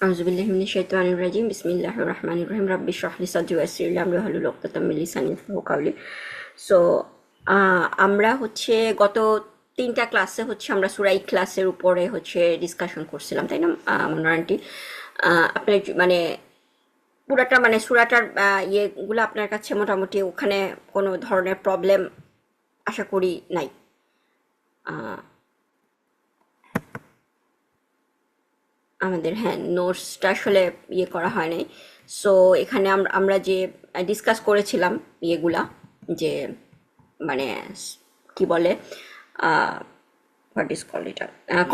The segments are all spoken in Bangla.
أعوذ بالله من الشيطان الرجيم بسم الله الرحمن الرحيم رب اشرح لي صدري ويسر لي أمري واحلل عقدة من লিসানি ইয়াফকাহু কাওলি। সো আমরা হচ্ছে গত তিনটা ক্লাসে হচ্ছে আমরা সূরা ইখলাসের উপরে হচ্ছে ডিসকাশন করছিলাম, তাই না মনোয়ার আন্টি? আপনার মানে পুরাটা মানে সূরাটার ইয়েগুলো আপনার কাছে মোটামুটি ওখানে কোনো ধরনের প্রবলেম আশা করি নাই। আহ, আমাদের হ্যাঁ নোটসটা আসলে ইয়ে করা হয় নাই। সো এখানে আমরা যে ডিসকাস করেছিলাম ইয়েগুলা, যে মানে কি বলে হোয়াট ইজ কল এটা,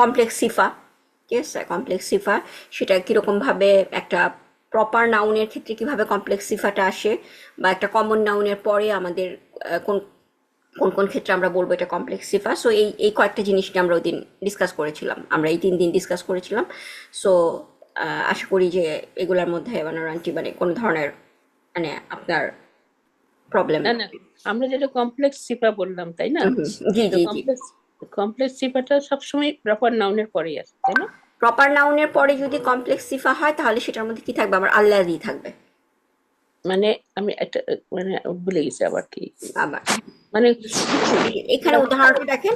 কমপ্লেক্স সিফা। ঠিক আছে, কমপ্লেক্স সিফা সেটা কীরকমভাবে একটা প্রপার নাউনের ক্ষেত্রে কিভাবে কমপ্লেক্স সিফাটা আসে, বা একটা কমন নাউনের পরে আমাদের কোন কোন কোন ক্ষেত্রে আমরা বলবো এটা কমপ্লেক্স সিফা। সো এই এই কয়েকটা জিনিস নিয়ে আমরা ওই দিন ডিসকাস করেছিলাম, আমরা এই 3 দিন ডিসকাস করেছিলাম। সো আশা করি যে এগুলোর মধ্যে মানে আন্টি মানে কোনো ধরনের মানে আপনার প্রবলেম। না না, আমরা যেটা কমপ্লেক্স সিপা বললাম তাই না? জি তো জি জি। কমপ্লেক্স কমপ্লেক্স সিপাটা সবসময় প্রপার নাউনের পরেই আসে তাই না? প্রপার নাউনের পরে যদি কমপ্লেক্স সিফা হয় তাহলে সেটার মধ্যে কি থাকবে? আমার আল্লাহ দিয়ে থাকবে। মানে আমি একটা মানে ভুলে গেছি আবার কি, আবার মানে এখানে উদাহরণটা দেখেন।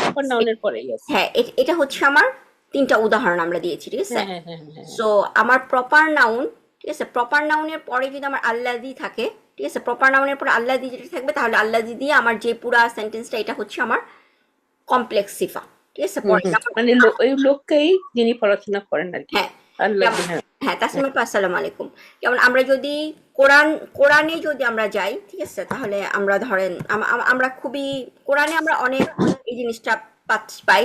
প্রপার নাউনের পরেই আসে। হ্যাঁ, এটা হচ্ছে আমার 3টা উদাহরণ আমরা দিয়েছি, ঠিক আছে? হ্যাঁ হ্যাঁ হ্যাঁ হ্যাঁ হ্যাঁ। সো আমার প্রপার নাউন, ঠিক আছে, প্রপার নাউনের পরে যদি আমার আল্লাদি থাকে, ঠিক আছে, প্রপার নাউনের পরে আল্লাদি যেটা থাকবে তাহলে আল্লাদি দিয়ে আমার যে পুরা সেন্টেন্সটা এটা হচ্ছে আমার কমপ্লেক্স সিফা। ঠিক আছে, পরে মানে ওই লোককেই যিনি পড়াশোনা করেন আর কি। হ্যাঁ আল্লাহ, যেমন হ্যাঁ হ্যাঁ হ্যাঁ। তাসলিমা আপা, আসসালামু আলাইকুম। যেমন আমরা যদি কোরআনে যদি আমরা যাই, ঠিক আছে, তাহলে আমরা ধরেন আমরা খুবই কোরআনে আমরা অনেক এই জিনিসটা পাই।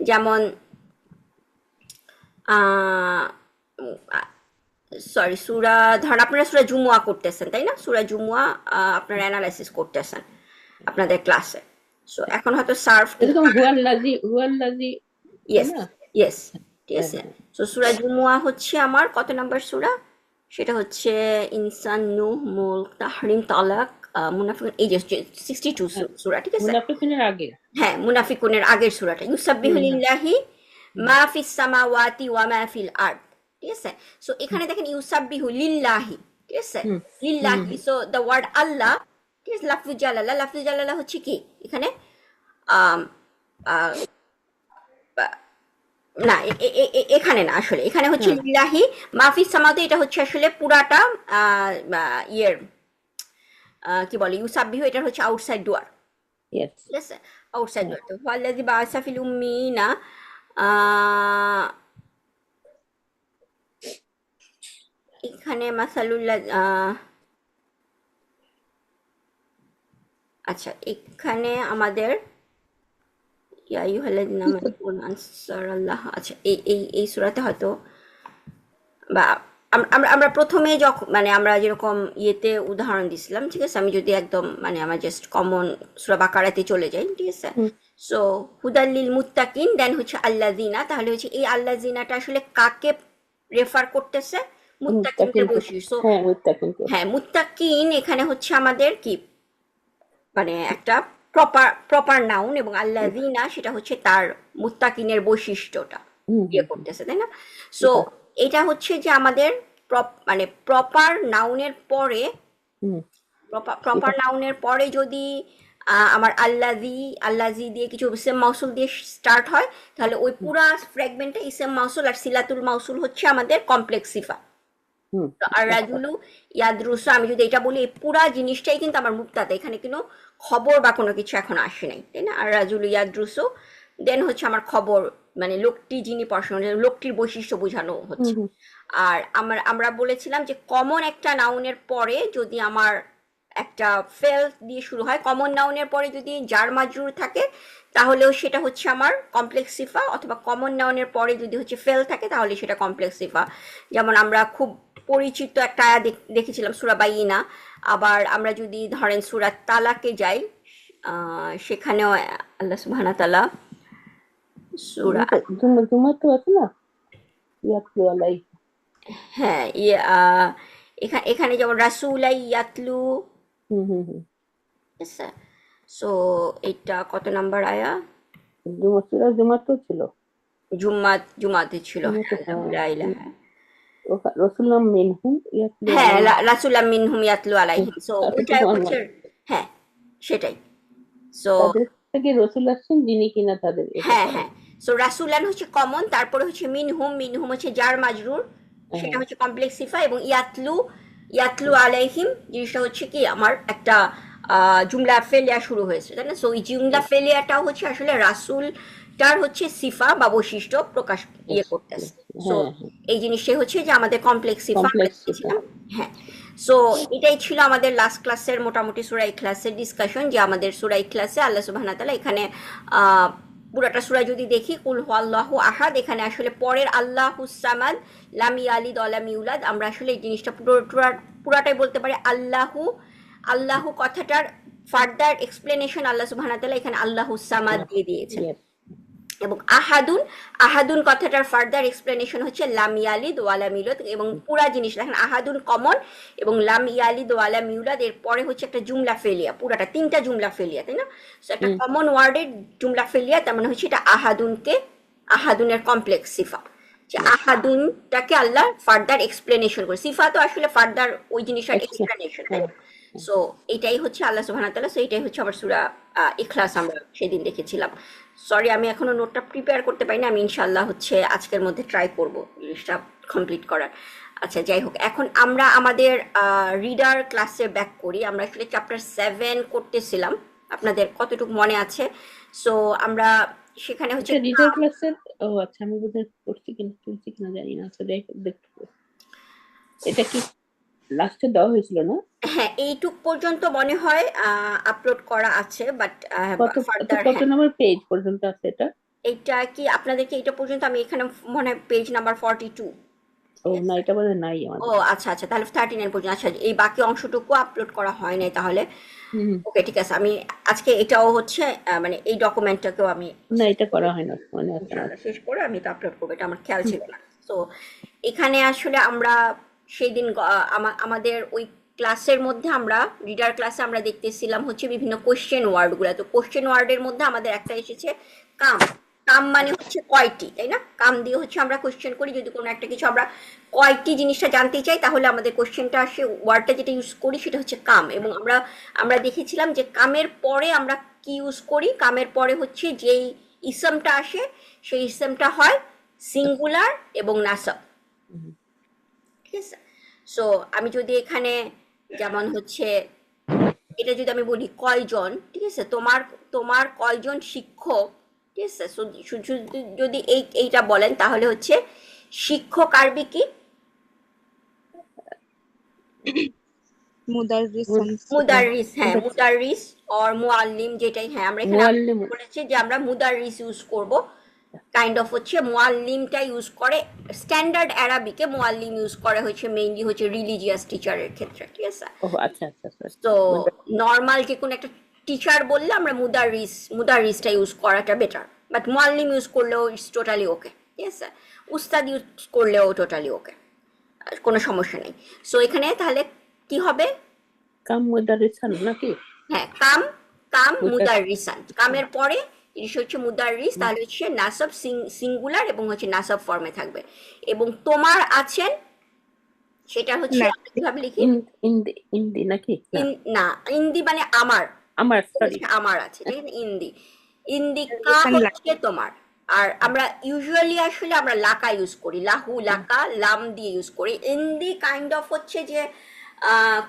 যেমন আহ সরি সূরা, ধরেন আপনারা সূরা জুমুয়া করতেছেন, তাই না? সূরা জুমুয়া আপনারা অ্যানালাইসিস করতেছেন আপনাদের ক্লাসে। সো এখন হয়তো সার্ফ এরকম হুয়াল্লাজি তাই ইয়েস না? ইয়েস, ঠিক হ্যাঁ আছে। হ্যাঁ। সো সূরা জুমুয়া হচ্ছে আমার কত নাম্বার সূরা? সেটা হচ্ছে ইনসান, নূহ, মুলক, তাহরিম, তালাক, মুনাফিকুন, এই যে 62 হ্যাঁ, সূরা, ঠিক আছে? মুনাফিকিনের আগে। হ্যাঁ, মুনাফিকুনের আগের সূরাটা ইউসাব্বিহু হুম হুম লিল্লাহি হুম মা ফিস সামাওয়াতি ওয়া মা ফিল আরদ। ঠিক আছে? সো হুম এখানে দেখেন ইউসাব্বিহু লিল্লাহি, ঠিক আছে? হুম হুম লিল্লাহি, হুম। সো দ্য ওয়ার্ড আল্লাহ, ঠিক আছে, লাফজুল জালালা, লাফজুল জালালা হচ্ছে কি এখানে? আম, আহ, না এখানে না, আসলে এখানে হচ্ছে হ্যাঁ, লিল্লাহি মাহফিস সামাতে, এটা হচ্ছে আসলে পুরাটা ইয়ের কি বলে ইউসাব্বিহু, এটা হচ্ছে আউটসাইড ডোয়ার। ইয়েস। ঠিক আছে, আউটসাইড হ্যাঁ। ডোয়ার। তো ওয়াল্লাযী বাআসা ফিল উম্মিয়িনা, আহ, এখানে মাসালুল্লাহ, আচ্ছা এখানে আমাদের ইয়া আইয়ুহাল্লাযীনা আমানু কুনু আনসারাল্লাহ, আচ্ছা এই সূরাতে হয়তো, বা আমরা প্রথমে যখন মানে আমরা যেরকম ইয়েতে উদাহরণ দিছিলাম, ঠিক আছে, আমি যদি একদম মানে আমার জাস্ট কমন সূরা বাকারাতে চলে যাই, ঠিক আছে। হুম, সো হুদাল্লিল মুত্তাকিন, দেন হচ্ছে আল্লাযিনা, তাহলে হচ্ছে এই আল্লাযিনাটা আসলে কাকে রেফার করতেছে? মুত্তাকিনদের মুত্তাকিনকে। বৈশিষ্ট্য। So, হ্যাঁ, মুত্তাকিনকে। হ্যাঁ মুত্তাকিন এখানে হচ্ছে আমাদের কি মানে একটা প্রপার প্রপার নাউন, এবং আল্লাযিনা সেটা হচ্ছে তার মুত্তাকিনের বৈশিষ্ট্যটা হুম ইয়ে হুম হুম। করতেছে, তাই না? সো এটা। এটা হচ্ছে যে আমাদের মানে প্রপার নাউনের পরে, হুম। এটা। প্রপার নাউনের পরে যদি আমার আল্লাজি দিয়ে কিছু ইসম মাউসুল দিয়ে স্টার্ট হয়, তাহলে ওই হুম পুরা ফ্র্যাগমেন্টে ইসম মাউসুল আর সিলাতুল মাউসুল হচ্ছে আমাদের কমপ্লেক্স সিফা। হুম। আর আচ্ছা। রাজুলু ইয়াদরুসু, আমি যদি এটা বলি এই পুরা জিনিসটাই কিন্তু আমার মুক্তাতে, এখানে কোনো খবর বা কোনো কিছু এখন আসে নাই, তাই না? আর রাজুলু ইয়াদরুসু, দেন হচ্ছে আমার খবর মানে লোকটি যিনি পড়াশোনা, লোকটির বৈশিষ্ট্য বোঝানো হুম হচ্ছে। হুম আর আমরা বলেছিলাম যে কমন একটা নাউনের পরে যদি আমার একটা ফেল দিয়ে শুরু হয়, কমন নাউনের পরে যদি জার মাজরুর থাকে তাহলেও সেটা হচ্ছে আমার কমপ্লেক্স সিফা, অথবা কমন নাউনের পরে যদি হচ্ছে ফেল থাকে তাহলে সেটা কমপ্লেক্স সিফা। যেমন আমরা খুব পরিচিত একটা আয়া দেখেছিলাম সূরা বাইয়িনা। আবার আমরা যদি ধরেন সূরা তালাকে যাই, সেখানেও আল্লাহ সুবহানাহু ওয়া তাআলা সূরা, জুমা তো আছে না, ইয়াতলু আলাই। হ্যাঁ এখানে যেমন রাসূলাই ইয়াতলু, হুম হুম হুম। ঠিক আছে। সো এটা কত নাম্বার আয়া? জুমা তো ছিল। জুমাতে ছিল, হ্যাঁ, জুমাতে, আল্লাহু লা ইলাহা। রসুল্লাম মিনহুম ইয়াতলু হ্যাঁ, আলাইহিম। রাসূলাম মিনহুম ইয়াতলু আলাইহিম, সো তারপর ওইটা হচ্ছে, মোহাম্মদ, হ্যাঁ, সেটাই। সো তাদের থেকে রসুল আসছেন যিনি কিনা তাদের এটা হ্যাঁ, করেন। হ্যাঁ, সো রাসূলান হচ্ছে কমন, তারপরে হচ্ছে মিনহুম, মিনহুম হচ্ছে জার মাজরুর, সেটা হ্যাঁ, হচ্ছে কমপ্লেক্স সিফা, এবং ইয়াতলু, ইয়াতলু আলাইহিম জিনিসটা হচ্ছে কি আমার একটা জুমলা ফেলিয়া শুরু হয়েছে, তাই না? সো এই জুমলা ফেলিয়াটাও হচ্ছে আসলে রাসূলটার হচ্ছে সিফা বা বৈশিষ্ট্য প্রকাশ করতেছে। সো হ্যাঁ, হ্যাঁ, এই জিনিসটাই হচ্ছে যে আমাদের কমপ্লেক্স সিফা আমরা কমপ্লেক্স সিফা। দেখেছিলাম। হ্যাঁ, সো এটাই ছিল আমাদের লাস্ট ক্লাসের মোটামুটি সূরা ইখলাসের ডিসকাশন, যে আমাদের সূরা ইখলাসে আল্লাহ সুবহানাহু ওয়া তাআলা এখানে আহ, পুরাটা সূরা যদি দেখি, কুল হুয়াল্লাহু আহাদ, এখানে আসলে পরের আল্লাহুস সামাদ, লাম ইয়ালিদ ওয়া লাম ইউলাদ, আমরা আসলে এই জিনিসটা পুরাটাই বলতে পারি আল্লাহু। আল্লাহু কথাটার ফার্দার এক্সপ্লেনেশন আল্লাহ সুবহানাহু ওয়া তাআলা এখানে আল্লাহুস সামাদ দিয়ে দিয়েছেন। ইয়েস। এবং আহাদুন, আহাদুন কথাটার ফার্দার এক্সপ্লেনেশন হচ্ছে লাম ইয়ালিদ ওয়া লাম ইউলাদ, এবং পুরা জিনিস দেখেন আহাদুন কমন, এবং লাম ইয়ালিদ ওয়া লাম ইউলাদ এর পরে হচ্ছে একটা জুমলা ফেলিয়া, পুরাটা তিনটা জুমলা ফেলিয়া, তাই না? সো একটা কমন ওয়ার্ডের জুমলা ফেলিয়া, তার মানে হচ্ছে এটা আহাদুনকে, আহাদুনের কমপ্লেক্স সিফা, যে আহাদুনটাকে আল্লাহ ফার্দার এক্সপ্লেনেশন করে, সিফা তো আসলে ফার্দার ওই জিনিসটার এক্সপ্লেনেশন, তাই না? সো এটাই হচ্ছে আল্লাহ সুবহানাহু ওয়া তাআলা, সো এটাই হচ্ছে আবার সূরা ইখলাস আমরা সেদিন দেখেছিলাম। সরি, আমি এখনো নোটটা প্রিপেয়ার করতে পারিনি, আমি ইনশাআল্লাহ হচ্ছে আজকের মধ্যে ট্রাই করব জিনিসটা কমপ্লিট করার। আচ্ছা, যাই হোক, এখন আমরা আমাদের রিডার ক্লাসে ব্যাক করি। আমরা আসলে চ্যাপ্টার 7 করতেছিলাম, আপনাদের কতটুকু মনে আছে? সো আমরা সেখানে হচ্ছে, এটা রিডার ক্লাসের, ও আচ্ছা, আমি বোধহয় করছি কিনা শুনছি কিনা জানি না, আচ্ছা দেখতে। এটা কি লাস্টে দেওয়া হয়েছিল না? হ্যাঁ, এইটুক পর্যন্ত মনে হয় আপলোড করা আছে, বাট ফার্দার, কত হ্যাঁ, নম্বর পেজ পর্যন্ত আছে এটা? এইটা কি আপনাদেরকে এটা পর্যন্ত, আমি এখানে মনে হয় পেজ নাম্বার 42। ও না, এটা বোধহয় নাই ও আমাদের। আচ্ছা, আচ্ছা, তাহলে 39 পর্যন্ত। আচ্ছা, এই বাকি অংশটুকু আপলোড করা হয় নাই তাহলে। হুম। ওকে, ঠিক আছে, আমি আজকে এটাও হচ্ছে মানে এই ডকুমেন্টটাকেও আমি না, এটা করা হয় না, মনে আছে না। ইনশাআল্লাহ শেষ করে আমি তো আপলোড করবো, এটা আমার খেয়াল ছিল না। তো এখানে আসলে আমরা সেই দিন আমাদের ওই ক্লাসের মধ্যে, আমরা রিডার ক্লাসে আমরা দেখতেছিলাম হচ্ছে বিভিন্ন কোশ্চেন ওয়ার্ডগুলো। তো কোশ্চেন ওয়ার্ডের মধ্যে আমাদের একটা এসেছে কাম। কাম মানে হচ্ছে কয়টি, তাই না? কাম দিয়ে হচ্ছে আমরা কোশ্চেন করি, যদি কোনো একটা কিছু আমরা কয়টি জিনিসটা জানতে চাই, তাহলে আমাদের কোশ্চেনটা আসে, ওয়ার্ডটা যেটা ইউজ করি সেটা হচ্ছে কাম। এবং আমরা আমরা দেখেছিলাম যে কামের পরে আমরা কি ইউজ করি, কামের পরে হচ্ছে যেই ইসমটা আসে সেই ইসমটা হয় সিঙ্গুলার এবং নাসব, হুম। ঠিক আছে? সো আমি যদি এখানে যেমন হচ্ছে, এটা যদি আমি বলি কয়জন, ঠিক আছে, তোমার তোমার কয়জন শিক্ষক, ঠিক আছে, যদি এইটা বলেন তাহলে হচ্ছে শিক্ষক আরবি কি? মুদাররিসান মুদাররিস, হ্যাঁ, মুদাররিস অর মুআল্লিম, যেটাই, হ্যাঁ, আমরা এখানে মুআল্লিম। বলেছি যে আমরা মুদাররিস ইউজ করব, কাইন্ড অফ হচ্ছে মুআল্লিমটা ইউজ করে, স্ট্যান্ডার্ড অ্যারাবিকে মুআল্লিম ইউজ করে হচ্ছে মেইনলি হচ্ছে রিলিজিয়াস টিচারের ক্ষেত্রে, ঠিক আছে? ও আচ্ছা, আচ্ছা, আচ্ছা। তো নর্মাল যে কোনো একটা টিচার বললে আমরা মুদাররিসটা ইউজ করাটা বেটার, বাট মুআল্লিম ইউজ করলেও ইটস টোটালি ওকে, ঠিক আছে? উস্তাদ ইউজ করলেও টোটালি ওকে, কোনো সমস্যা নেই। সো এখানে তাহলে কি হবে? কাম মুদারিসান নাকি? হ্যাঁ, কাম, কাম মুদার মুদাররিসান, কামের পরে জিনিস হচ্ছে মুদাররিস, তাহলে হচ্ছে নাসব সিঙ্গুলার এবং হচ্ছে নাসব ফর্মে থাকবে। এবং তোমার আছেন, সেটা হচ্ছে না, আমরা কিভাবে লিখি? ইন্দি ইন্দি নাকি? না, না, ইন্দি মানে আমার, আমার, ঠিক সরি। আছে, আমার আছে, ঠিক আছে, ইন্দি। ইন্দি কা রিসান হচ্ছে তোমার। আর আমরা ইউজুয়ালি আসলে আমরা লাকা ইউজ করি, লাহু লাকা লাম দিয়ে ইউজ করি। ইন্দি কাইন্ড অফ হচ্ছে যে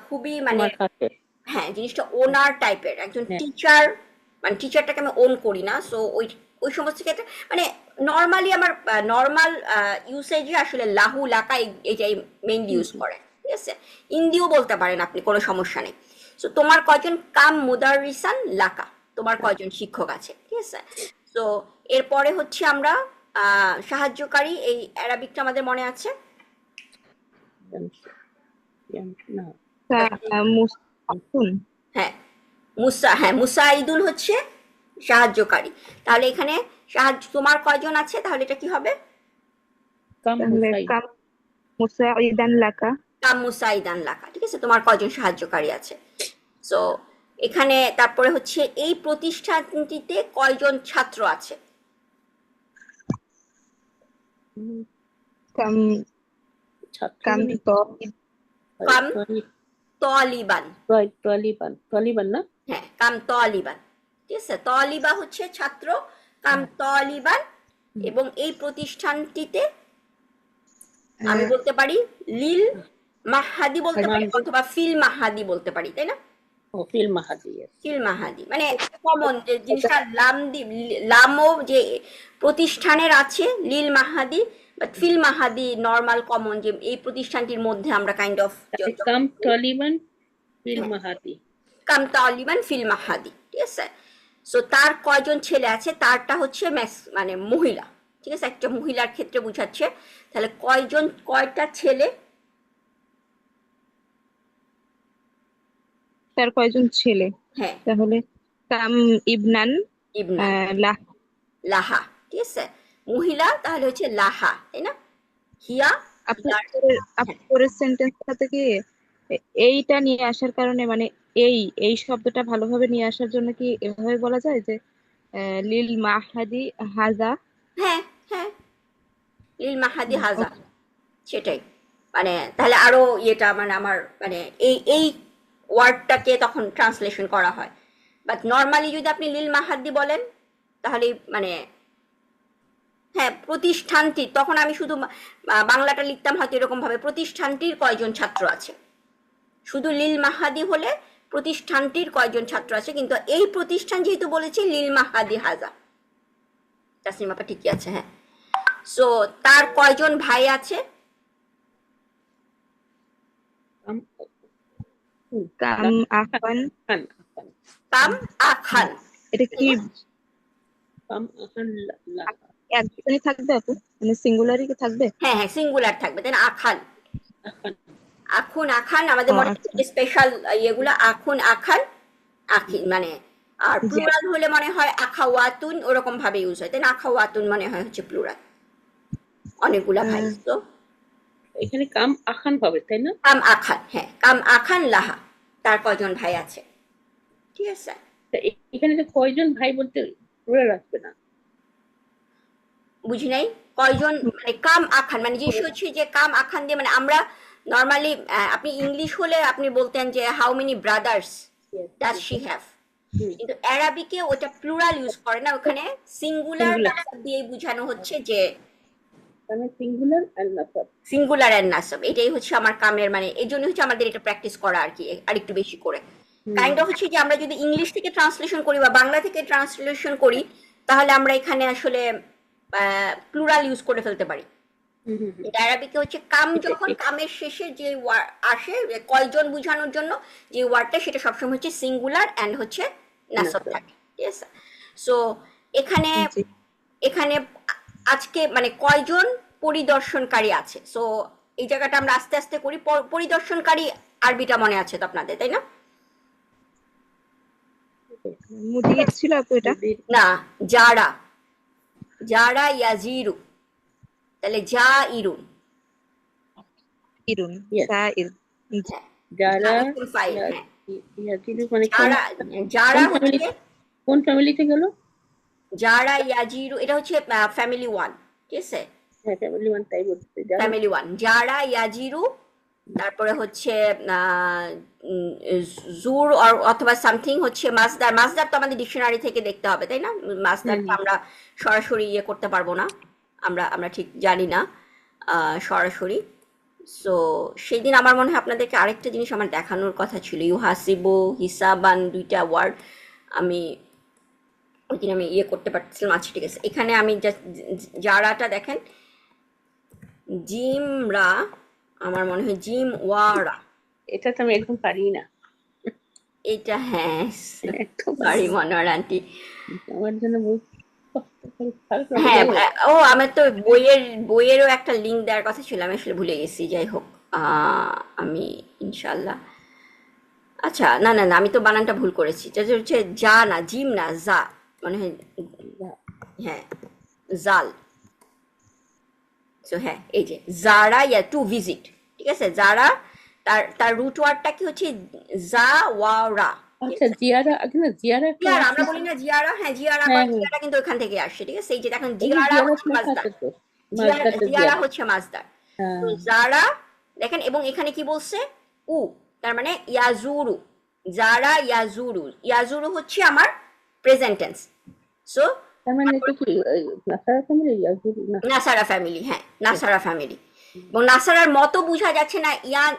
খুবই মানে, আমার কাছে। হ্যাঁ, জিনিসটা ওনার টাইপের একজন হ্যাঁ, টিচার, মানে টিচারটাকে আমি ওন করি না, সো ওই ওই সমস্ত ক্ষেত্রে মানে নর্মালি আমার নর্মাল ইউসেজে আসলে লাহু লাকা এটাই মেইনলি ইউজ করে, ঠিক আছে? ইন্দিও বলতে পারেন আপনি, কোনো সমস্যা নেই। সো তোমার কয়জন কাম মুদাররিসান লাকা, তোমার কয়জন শিক্ষক আছে, ঠিক আছে? সো এরপরে হচ্ছে আমরা সাহায্যকারী, এই অ্যারাবিকটা আমাদের মনে আছে। না। মুসাফুন। হ্যাঁ, হ্যাঁ, মুসাইদুন হচ্ছে সাহায্যকারী। তাহলে এখানে তোমার কয়জন আছে, তাহলে এটা কি হবে? কাম তাহলে মুসাইদ। কাম মুসাইদান লাকা। কাম মুসাইদান লাকা, ঠিক আছে, তোমার কয়জন সাহায্যকারী আছে। সো এখানে তারপরে হচ্ছে এই প্রতিষ্ঠানটিতে কয়জন ছাত্র আছে? উম, কাম ছাত্র কাম মানে তো কাম তলিবান। টলিবান না? হ্যাঁ, কাম তলিবান। ঠিক আছে, তলিবা হচ্ছে ছাত্র, কাম তলিবান। এবং এই প্রতিষ্ঠানটিতে আমি বলতে পারি লিল মাহাদি বলতে পারি, মাহাদি। অথবা ফিল মাহাদি বলতে পারি, তাই না? ও ফিল মাহাদি, yes. ফিল মাহাদি মানে কমন যে জিনিসটা, লামও যে প্রতিষ্ঠানের আছে লিল মাহাদি, বাট ফিল মাহাদি নর্মাল কমন, যে এই প্রতিষ্ঠানটির মধ্যে আমরা কাইন্ড অফ তাহলে কাম টলিবান ফিল মাহাদি। কাম তালিবান ফিল মাহাদি। ঠিক আছে, সো তার কয়জন ছেলে আছে, তারটা হচ্ছে মানে মহিলা। ঠিক আছে, একটা মহিলার ক্ষেত্রে বুঝাচ্ছে। তাহলে কয়টা ছেলে? তার কয়জন ছেলে? হ্যাঁ, তাহলে কাম ইবনান ইবনান লাহ। লাহা। ঠিক আছে, মহিলা তাহলে হচ্ছে লাহা, তাই না? হিয়া। আপনার হ্যাঁ, পরের সেন্টেন্সটাতে কি এইটা নিয়ে আসার কারণে, মানে এই এই শব্দটা ভালোভাবে নিয়ে আসার জন্য কি এভাবে বলা যায় যে লিল মাহাদি হাজা? হ্যাঁ, হ্যাঁ, লিল মাহাদি হাজা, Okay. সেটাই। মানে তাহলে আরো ইয়েটা মানে আমার মানে এই ওয়ার্ডটাকে তখন ট্রান্সলেশন করা হয়। বাট নর্মালি যদি আপনি লিল মাহাদি বলেন, তাহলে মানে হ্যাঁ প্রতিষ্ঠানটি, তখন আমি শুধু বাংলাটা লিখতাম হয়তো এরকম ভাবে, প্রতিষ্ঠানটির কয়জন ছাত্র আছে। শুধু লিল মাহাদি হলে প্রতিষ্ঠানটির কয়জন ছাত্র আছে, কিন্তু এই প্রতিষ্ঠান যেহেতু বলেছি লিল মাহাদি হাজা, তাসনিমাপা ঠিকই আছে। হ্যাঁ, সো তার কয়জন ভাই আছে? কাম কাম আহবান। খান খান কাম আখান, এটা তাই কি না? কাম আখান লাহা। একজনই থাকবে আপু, মানে সিঙ্গুলারই কি থাকবে? হ্যাঁ, হ্যাঁ, সিঙ্গুলার থাকবে, তাই না? আখান, আখান। আখুন আখান, আমাদের ও মনে আচ্ছা। স্পেশাল ইয়েগুলো আখুন আখান, আখি মানে। আর জি। প্লুরাল হলে মনে হয় আখাওয়াতুন, ওরকম ভাবে ইউজ হয়, তাই না? আখাওয়াতুন মনে হয় হচ্ছে প্লুরাল, অনেকগুলা ভাই তো। এখানে কাম আখান পাবে, তাই না? কাম আখান, হ্যাঁ, কাম আখান লাহা, তার কয়জন ভাই আছে। ঠিক আছে, তা এখানে যে কয়জন ভাই বলতে প্লুরাল আসবে না? বুঝি নাই। কয়জন মানে কাম আখান মানে জিনিস হচ্ছে যে কাম আখান দিয়ে মানে আমরা নর্মালি, আপনি ইংলিশ হলে আপনি বলতেন যে how many brothers Yes, does yes. She have, hmm, কিন্তু অ্যারাবিকে ওটা প্লুরাল ইউজ করে না, ওখানে সিঙ্গুলার সিঙ্গুলার। নাসাব দিয়ে বোঝানো হচ্ছে যে মানে সিঙ্গুলার এন্ড নাসাব। সিঙ্গুলার অ্যান্ড নাসাব, এটাই হচ্ছে আমার কামের মানে, এই জন্য হচ্ছে আমাদের এটা প্র্যাকটিস করা আর কি, আর একটু বেশি করে। কাইন্ড অফ হচ্ছে যে আমরা যদি ইংলিশ থেকে ট্রান্সলেশন করি বা বাংলা থেকে ট্রান্সলেশন করি, তাহলে আমরা এখানে আসলে প্লুরাল ইউজ করে ফেলতে পারি। হুম হুম হুম। অ্যারাবিকে হচ্ছে কাম, এটা যখন কামের শেষে যে আসে কয়জন বোঝানোর জন্য যে ওয়ার্ডটা, সেটা সবসময় হচ্ছে সিঙ্গুলার অ্যান্ড হচ্ছে নাসব নাসাব। থাকে। ঠিক আছে, সো এখানে জি। এখানে আজকে মানে কয়জন পরিদর্শনকারী আছে, সো এই জায়গাটা আমরা আস্তে আস্তে করি। পরিদর্শনকারী আরবিটা মনে আছে তো আপনাদের, তাই না? মুদির ছিল আপু এটা? মুদির। না, যারা, যারা ইয়াজিরু, তাহলে যা ইরুন। ইরুন। Yes. সাইর। জি। হ্যাঁ, যারা ইসম ফাইল, হ্যাঁ। ইয়াজিদু মানে কোন যারা, যারা কোন ফ্যামিলি, হচ্ছে, কোন ফ্যামিলিতে গেল? যারা ইয়াজিরু এটা হচ্ছে ফ্যামিলি ওয়ান। ঠিক আছে, হ্যাঁ ফ্যামিলি ওয়ান, তাই বলতে যারা। ফ্যামিলি ওয়ান, যারা ইয়াজিরু। তারপরে হচ্ছে আহ, উম, জুর অথবা সামথিং হচ্ছে মাসদার। মাসদার তো আমাদের ডিকশনারি থেকে দেখতে হবে, তাই না? মাসদার তো আমরা সরাসরি ইয়ে করতে পারবো না, আমরা আমরা ঠিক জানি না সরাসরি। সো সেই দিন আমার মনে হয় আপনাদেরকে আরেকটা জিনিস আমার দেখানোর কথা ছিল, ইউহাসিবু হিসাবান, দুইটা ওয়ার্ড আমি ওই দিন আমি ইয়ে করতে পারছিলাম। আচ্ছা ঠিক আছে, এখানে আমি যারাটা দেখেন, জিমরা, আমার মনে হয় জিম ওয়ারা, এটা তো আমি একদম পারি না, এটা হ্যাঁ, একদম সরি মনোয়ার আন্টি। আমার জন্য বহুত কষ্ট করে খারাপ লাগে। হ্যাঁ, যাই হোক। ও আমার তো বইয়েরও একটা লিঙ্ক দেওয়ার কথা ছিল, আমি আসলে ভুলে গেছি। যাই হোক, আমি ইনশাল্লাহ, আচ্ছা না না না, আমি তো বানানটা ভুল করেছি, যেটা হচ্ছে যা না, জিম না, যা মনে হয়। হ্যাঁ, জাল। সো হ্যাঁ, এই যে যারা ইয়া টু ভিজিট। ঠিক আছে, যারা, তার তার রুট ওয়ার্ডটা কি হচ্ছে জা ওয়ারা। আচ্ছা জিয়ারা আগে না, জিয়ারা একটা জিয়ারা আছে। আমরা বলি না জিয়ারা, হ্যাঁ জিয়ারা, হ্যাঁ হ্যাঁ, জিয়ারা কিন্তু ওখান থেকে আসছে। ঠিক আছে, এই যে দেখেন এই যে জিয়ারা জিয়ারা হচ্ছে লেখা মাজদা, আছে তো। মাছদারটা জিয়ারা জিয়ারা। হচ্ছে মাসদার। তো হ্যাঁ, যারা দেখেন, এবং এখানে কি বলছে উ, তার মানে ইয়াজুরু, যারা ইয়াজুরু, ইয়াজুরু হচ্ছে আমার প্রেজেন্ট টেন্স। সো তার মানে এটা কি ওই নাসারা ফ্যামিলি না? নাসারা ফ্যামিলি, হ্যাঁ নাসারা ফ্যামিলি। এবং নাসারার মতো বোঝা যাচ্ছে না,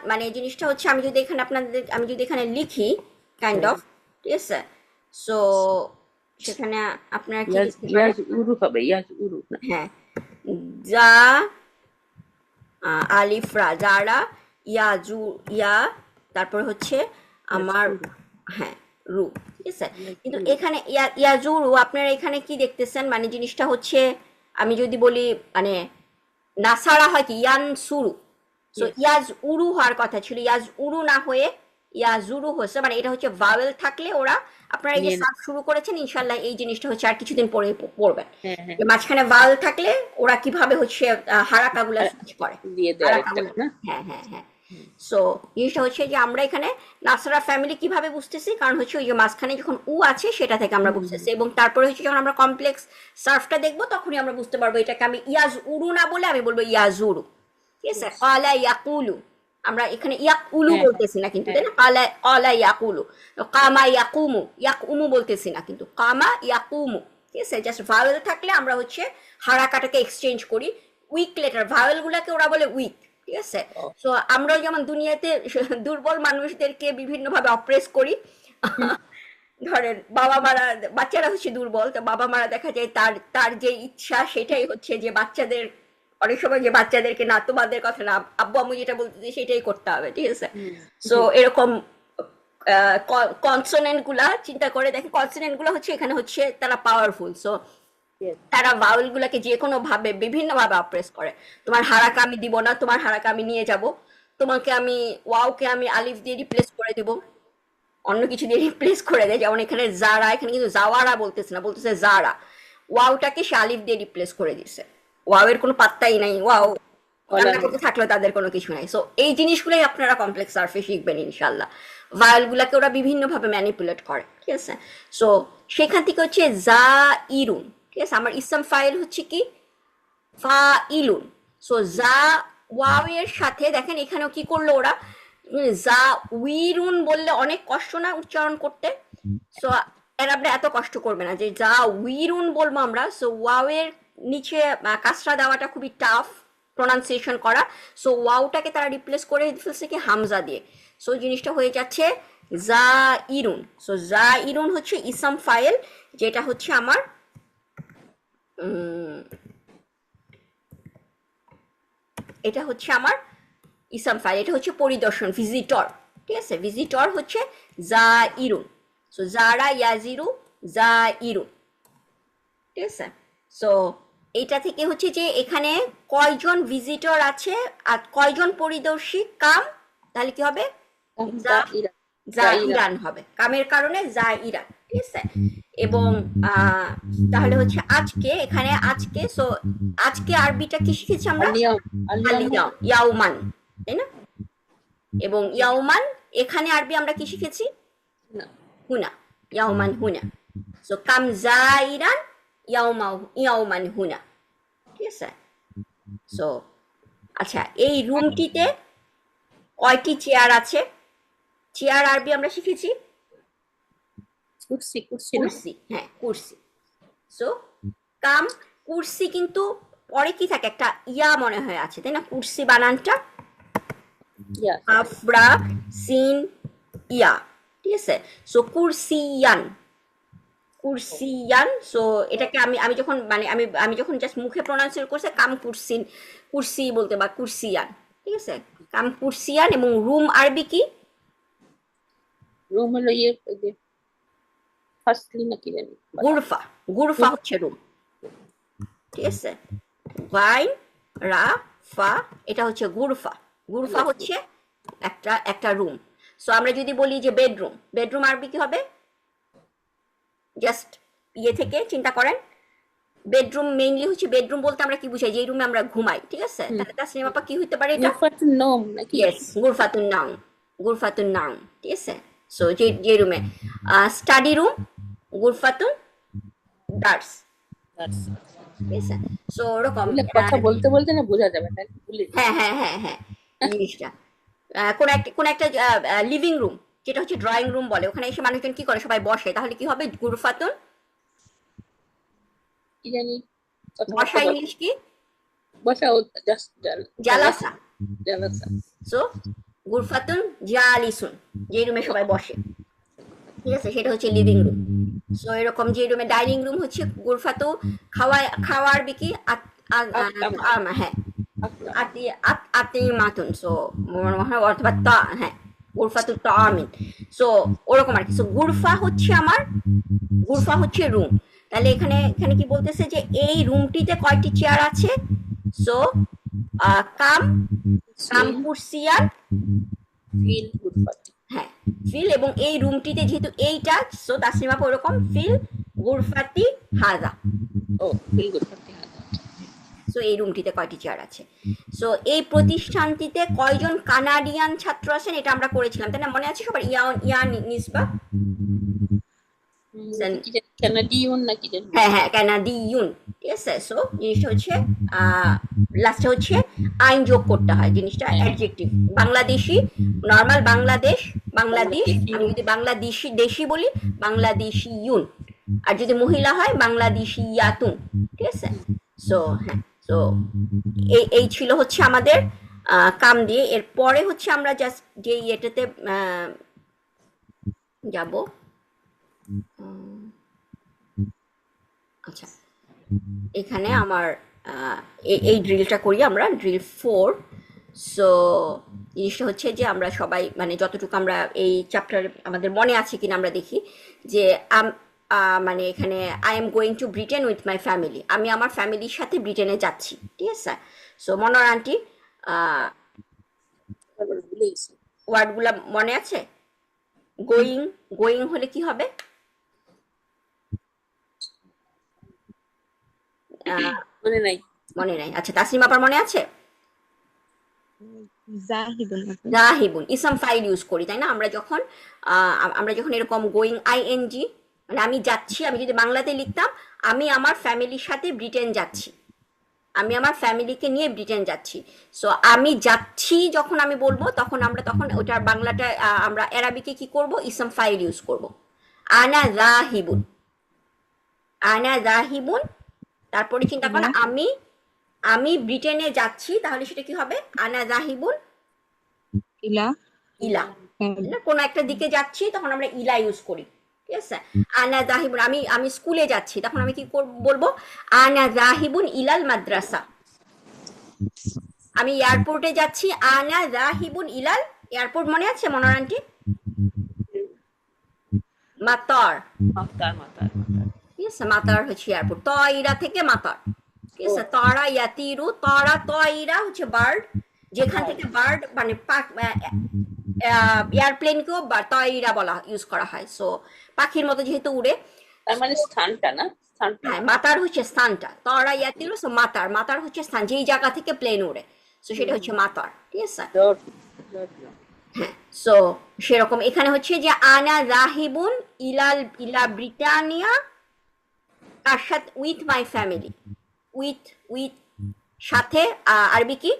মানে জিনিসটা হচ্ছে আমি যদি এখানে আমি যদি এখানে লিখি কাইন্ড অফ, ঠিক আছে, সো সেখানে আপনারা কি লিখতে পারেন, ইয়াজ উরু হবে, ইয়াজ উরু না? হ্যাঁ, যা আলিফরা, যারা ইয়া, তারপর হচ্ছে ইয়াজ আমার, উরু, হ্যাঁ রু, ঠিক আছে। ইয়াজ কিন্তু উরু। এখানে ইয়াজুরু আপনারা এখানে কি দেখতেছেন, মানে জিনিসটা হচ্ছে আমি যদি বলি মানে নাসারা হয় কি ইয়ান সুরু, সো Yes. ইয়াজ উরু হওয়ার কথা ছিল, ইয়াজ উরু না হয়ে ইয়াজুরু হয়েছে, মানে এটা হচ্ছে ভাওয়েল থাকলে ওরা, আপনারা এই যে নিয়ে সার্চ শুরু করেছেন ইনশাল্লাহ এই জিনিসটা হচ্ছে আর কিছুদিন পরে পড়বেন, হ্যাঁ হ্যাঁ, যে মাঝখানে ভাওয়েল থাকলে ওরা কিভাবে হচ্ছে হারাকাগুলা সুইচ করে, দিয়ে দেওয়ার একটা হারাকাগুলা, না? হ্যাঁ হ্যাঁ হ্যাঁ। সো জিনিসটা হচ্ছে যে আমরা এখানে নাসারা ফ্যামিলি কিভাবে বুঝতেছি, কারণ হচ্ছে ওই যে মাঝখানে যখন উ আছে সেটা থেকে আমরা বুঝতেছি, এবং তারপরে হচ্ছে যখন আমরা কমপ্লেক্স সার্ফটা দেখবো তখনই আমরা বুঝতে পারবো এটাকে আমি ইয়াজ উরু না বলে আমি বলবো ইয়াজুরু, ঠিক আছে। কালা ইয়াকুলু, আমরা এখানে ইয়াকুলু হ্যাঁ বলতেছি না কিন্তু, তাই না, কালা কালা ইয়াকুলু, কামা ইয়াকুমু, ইয়াকুমু বলতেছি না কিন্তু, কামা ইয়াকুমু, ঠিক আছে। জাস্ট ভাওয়েল থাকলে আমরা হচ্ছে হারাকাটাকে এক্সচেঞ্জ করি, উইক লেটার ভাওয়েল গুলাকে ওরা বলে উইক, ঠিক আছে। ও, সো আমরাও যেমন দুনিয়াতে দুর্বল মানুষদেরকে বিভিন্ন ভাবে অপ্রেস করি, ধরেন বাবা মারা, বাচ্চারা হচ্ছে দুর্বল, তো বাবা মারা দেখা যায় তার তার যে ইচ্ছা সেটাই হচ্ছে যে বাচ্চাদের, অনেক সময় যে বাচ্চাদেরকে না তোমাদের কথা না আব্বু আম্মু যেটা বলতেছে সেটাই করতে হবে, ঠিক আছে। সো এরকম কনসোনেন্ট গুলা চিন্তা করে দেখেন, কনসোনেন্ট গুলা হচ্ছে এখানে হচ্ছে তারা পাওয়ারফুল, সো yes. তারা ভাওয়েল গুলাকে যে কোনো ভাবে বিভিন্ন ভাবে অপ্রেস করে, তোমার হারাকা আমি দিব না, তোমার হারাকা আমি নিয়ে যাব, তোমাকে আমি ওয়াওকে আমি আলিফ দিয়ে রিপ্লেস করে দিব, অন্য কিছু দিয়ে রিপ্লেস করে দেয়, যেমন এখানে জারা, এখানে কিন্তু জাওয়ারা বলতেছে না, বলতেছে জারা, ওয়াওটাকে সে আলিফ দিয়ে রিপ্লেস করে দিছে, ওয়াওয়ের কোনো পাত্তাই নাই, ওয়াও রান্না করতে থাকলেও তাদের কোনো কিছু নাই। সো এই জিনিসগুলোই আপনারা কমপ্লেক্স সার্ফে শিখবেন ইনশাল্লাহ, ভায়োল গুলাকে ওরা বিভিন্ন ভাবে ম্যানিপুলেট করে, ঠিক আছে। সো সেখান থেকে হচ্ছে জা ইরুন, ঠিক আছে, আমার ইসম ফাইল হচ্ছে কি ফা ইলুন, সো জা ওয়াও এর সাথে দেখেন এখানেও কি করলো ওরা, জা উইরুন বললে অনেক কষ্ট না উচ্চারণ করতে, সো এর আপনি এত কষ্ট করবে না যে যা উইরুন বলবো আমরা, সো ওয়াও এর নিচে কাসরা দেওয়াটা খুবই টাফ প্রোনাউন্সিয়েশন করা, সো ওয়াওটাকে তারা রিপ্লেস করে ফেলছে কি হামজা দিয়ে, সো জিনিসটা হয়ে যাচ্ছে জা ইরুন। সো জা ইরুন হচ্ছে ইসম ফাইল, যেটা হচ্ছে আমার এটা হচ্ছে আমার ইসম ফাইল, এটা হচ্ছে পরিদর্শন, ভিজিটর, ঠিক আছে, ভিজিটর হচ্ছে জা ইরুন, সো জারা ইয়াজিরু জা ইরুন, ঠিক আছে। সো এটা থেকে হচ্ছে যে এখানে কয়জন ভিজিটর আছে আর কয়জন পরিদর্শী কাম, তাহলে কি হবে জা ইরা, জা ইরান হবে, কামের কারণে জা ইরান, ঠিক আছে। এবং তাহলে হচ্ছে আজকে এখানে আজকে, সো আজকে আরবিটা কি শিখেছি আমরা, আলিয়াম, আলিয়াম ইয়াউমান, তাই না, এবং ইয়াউমান এখানে আরবি আমরা কি শিখেছি না, হুনা, ইয়াউমান হুনা, সো কাম জাইরান ইয়াউমান হুনা, ঠিক আছে। সো আচ্ছা, এই রুমটিতে কয়টি চেয়ার আছে, চেয়ার আরবি আমরা শিখেছি কুরসি, কুরসি না? কুরসি, হ্যাঁ কুরসি। সো কাম কুরসি, কিন্তু পরে কি থাকে একটা ইয়া মনে হয় আছে, তাই না, কুরসি বানানটা ইয়া, আফরা সিন ইয়া, ঠিক আছে। সো কুরসিয়ান, কুরসিয়ান, সো এটাকে আমি আমি যখন মানে আমি যখন জাস্ট মুখে প্রোনাউন্সিয়েট করছে কাম কুরসিন, কুরসি বলতে বা কুরসিয়ান, ঠিক আছে, কাম কুরসিয়ান। এবং রুম আরবি কি, রুম হলো ইয়ে ওই যে ফার্স্টলি নাকি জানি, গুরফা, গুরফা হচ্ছে রুম, ঠিক আছে, গাইন রা ফা, এটা হচ্ছে গুরফা, গুরফা হচ্ছে একটা একটা রুম। সো আমরা যদি বলি যে বেডরুম, বেডরুম আরবি কি হবে, জাস্ট ইয়ে থেকে চিন্তা করেন, বেডরুম মেইনলি হচ্ছে, বেডরুম বলতে আমরা কি বুঝাই, যে রুমে আমরা ঘুমাই, ঠিক আছে, তাহলে তার সিনেমাপা কি হইতে পারে এটা, গুরফাতুন নওম নাকি? ইয়েস গুরফাতুন নাউম, গুরফাতুন নাউম, ঠিক আছে। সো যে যে রুমে স্টাডি রুম গুরফাতুন দার্স, That's ঠিক আছে। সো ওরকম বুঝলে কথা বলতে বলতে না বোঝা যাবে, তাই না? ভুলে যাই। হ্যাঁ হ্যাঁ হ্যাঁ হ্যাঁ, এই জিনিসটা কোন একটা লিভিং রুম, যেটা হচ্ছে ড্রয়িং রুম বলে, ওখানে এসে মানুষজন কি করে, সবাই বসে, তাহলে কি হবে, গুরফাতুন। কি জানি, কথাবার্তা বসা বল, ইংলিশ কি? বসা ও জাস্ট জালাসা, জালাসা। জালাসা। সো গুরফাতুন জালিসুন, যে রুমে সবাই বসে, ঠিক আছে, সেটা হচ্ছে লিভিং রুম। সো এরকম যে রুমে ডাইনিং রুম হচ্ছে গুরফাতু, খাওয়ার বিকি আকতাম, হ্যাঁ, আকতাম। আতি মাতুন। সো অথবা তা, হ্যাঁ, গুরফাতু তামিন। সো ওরকম আর কি। সো গুরফা হচ্ছে রুম। তাহলে এখানে এখানে কি বলতেছে যে এই রুমটিতে কয়টি চেয়ার আছে? সো কাম কাম ফিল, কুরসিয়ার, ফিল গুরফাতি। হ্যাঁ, ফিল, এবং এই রুমটিতে যেহেতু এইটা, সো তাসলিমা ওরকম ফিল গুরফাতি হাজা। ও ফিল গুরফাতি হাজা। সো এই রুমটিতে কয়টি চেয়ার আছে? সো এই প্রতিষ্ঠানটিতে কয়জন কানাডিয়ান ছাত্র আছেন, এটা আমরা করেছিলাম, তাই না? মনে আছে সবার? ইয়ান নিসবা। কি জানি কানাডিয়ান না কি জানি। হ্যাঁ হ্যাঁ, কানাডিয়ান, ঠিক আছে। সো জিনিসটা হচ্ছে লাস্টে হচ্ছে আইন যোগ করতে হয়, জিনিসটা হ্যাঁ, অ্যাডজেক্টিভ। বাংলাদেশি, নর্মাল বাংলাদেশ, বাংলাদেশ, বাংলাদেশি। আমি যদি বাংলাদেশি দেশি বলি, বাংলাদেশি ইউন, আর যদি মহিলা হয় বাংলাদেশি ইয়াতুন, ঠিক আছে। সো হ্যাঁ, সো এই ছিল হচ্ছে আমাদের কাম দিয়ে। এরপরে হচ্ছে আমরা জাস্ট যে এটাতে যাব। আচ্ছা, এখানে আমার এই ড্রিলটা করি আমরা, ড্রিল 4। সো জিনিসটা হচ্ছে যে আমরা সবাই মানে যতটুকু আমরা এই চ্যাপ্টার আমাদের মনে আছে কিনা আমরা দেখি যে মানে এখানে I am going to Britain with my family, আমি আমার ফ্যামিলির সাথে ব্রিটেনে যাচ্ছি, ঠিক আছে। সো মনোর আন্টি, তারপর ভুলে গেছি। ওয়ার্ডগুলা মনে আছে? গোয়িং, গোয়িং হলে কি হবে? আহ, মনে নাই। মনে নাই। আচ্ছা, তাসলিম আপার মনে আছে? জাহিদুন আপু। জাহিবুন, ইসম ফাইল ইউজ করি, তাই না? আমরা যখন এরকম গোয়িং আইএনজি, মানে আমি যাচ্ছি, আমি যদি বাংলাতে লিখতাম, আমি আমার ফ্যামিলির সাথে ব্রিটেন যাচ্ছি, আমি আমার ফ্যামিলিকে নিয়ে ব্রিটেন যাচ্ছি। সো আমি যাচ্ছি যখন আমি বলবো, তখন ওটার বাংলাটা আমরা অ্যারাবিকে কি করব, ইসম ফাইল ইউজ করব। আনা জাহিবুন, আনা জাহিবুন। তারপরে চিন্তা করো, আমি আমি ব্রিটেনে যাচ্ছি, তাহলে সেটা কি হবে? আনা জাহিবুন ইলা। ইলা, না কোনো একটা দিকে যাচ্ছি, তখন আমরা ইলা ইউজ করি, ঠিক আছে। আনা জাহিবুন, আমি স্কুলে যাচ্ছি, তখন আমি কি বলবো? আনা জাহিবুন ইলাল মাদ্রাসা। আমি এয়ারপোর্টে যাচ্ছি, আনা জাহিবুন ইলাল এয়ারপোর্ট, মনে আছে মনোর আন্টি? মাতার, মাতার, মাতার, মাতার। ঠিক আছে, মাতার হচ্ছে এয়ারপোর্ট, তয়রা থেকে মাতার, ঠিক আছে। তরা ইয়াতিরু, তরা তয়রা হচ্ছে বার্ড, যেখান থেকে বার্ড মানে এয়ারপ্লেনকেও তয়রা বলা ইউজ করা হয়। সো পাখির মতো যেহেতু উড়ে। তার মানে স্থানটা না, স্থানটা। হ্যাঁ, মাতার হচ্ছে স্থানটা, তরা ইয়াতিরু। সো মাতার, মাতার হচ্ছে স্থান, যেই জায়গা থেকে প্লেন উড়ে, সো সেটা হচ্ছে মাতার, ঠিক আছে। জোর, জোর, জোর। হ্যাঁ, সো সেরকম এখানে হচ্ছে যে আনা রাহিবুন ইলা ব্রিটানিয়া, তার সাথে with my family, with with সাথে, আরবি কি?